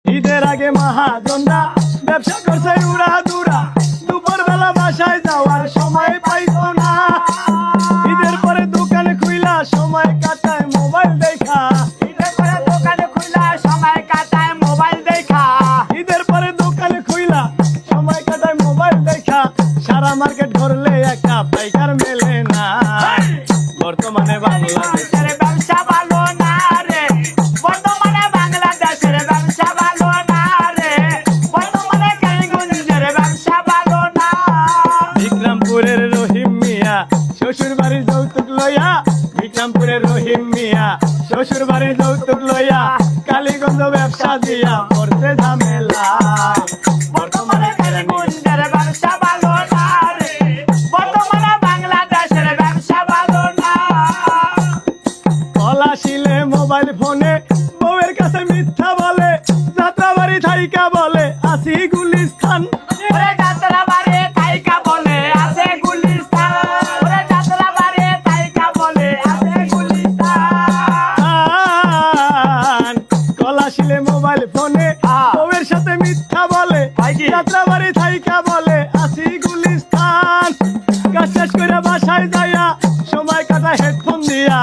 ঈদের আগে মহাজনরা ব্যবসা করছে উড়া দুরা, দুপুর বেলা বাসায় যাওয়ার সময় পাইতো না। ঈদের পরে দোকান খুইলা সময় কাটায় মোবাইল দেখা, ঈদের পরে দোকানে খুললা সময় কাটায় মোবাইল দেখা। ঈদের পরে দোকান খুইলা সময় কাটায় মোবাইল দেখা। সারা মার্কেট ঘুরলে একটা পাইকার মেলে না। বর্তমানে বাংলাদেশের ব্যবসা ভালো না রে, বর্তমানে বাংলাদেশের ব্যবসা ভালো না রে, বর্তমানে কালীগঞ্জের ব্যবসা ভালো না। বিক্রমপুরের রহিম মিয়া শ্বশুর বাড়ির যৌতুক লইয়া, বিক্রমপুরের রহিম মিয়া শ্বশুর বাড়ির যৌতুক লইয়া কালীগঞ্জ ব্যবসা দিয়া করতে ঝামেলা। বর্তমানে কালীগঞ্জের ব্যবসা ভালো না রে, বর্তমানে বাংলাদেশের ব্যবসা ভালো না। পলাশিলে মোবাইল ফোনে বউয়ের কাছে মিথ্যা বলে, যাত্রাবাড়ি থাইকা বলে আসি গুলিস্তান। ওরে যাত্রাবাড়ি থাইকা বলে আছে গুলিস্তান, ওরে যাত্রাবাড়ি থাইকা বলে আছে গুলিস্তান। পলাশিলে মোবাইল ফোনে বউয়ের সাথে মিথ্যা বলে, হয় কি? যাত্রাবাড়ি থাইকা বলে আসি গুলিস্তান। কাজ শেষ করে বাসায় যাইয়া সময় কাটা হেডফোন দিয়া,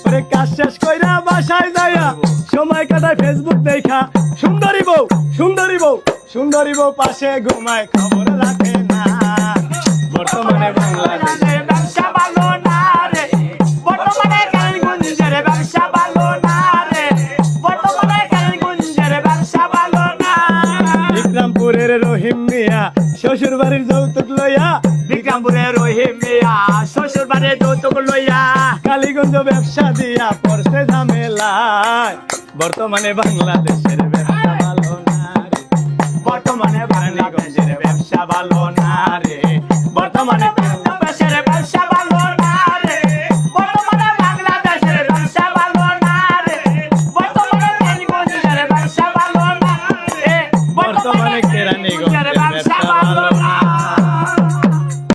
ওরে কাজ শেষ কইরা বাসায় যাইয়া সময় কাটায় ফেসবুক দেখা। সুন্দরী বউ, সুন্দরী বউ, সুন্দরী বউ পাশে ঘুমায় খবর রাখে না। বর্তমানে বাংলাদেশে ব্যবসা ভালো না রে, বর্তমানে কালীগঞ্জের ব্যবসা ভালো না রে, বর্তমানে কালীগঞ্জের ব্যবসা ভালো না। বিক্রমপুরের রহিম মিয়া শ্বশুর বাড়ির যৌতুক লইয়া, বিক্রমপুরের রহিম মিয়া শ্বশুর বাড়ির যৌতুক লইয়া কালীগঞ্জ ব্যবসা দিয়া পড়ছে ঝামেলায়। বর্তমানে বাংলাদেশের ব্যবসা ভালো না রে, বর্তমানে বাংলাদেশের ব্যবসা ভালো না রে, বর্তমানে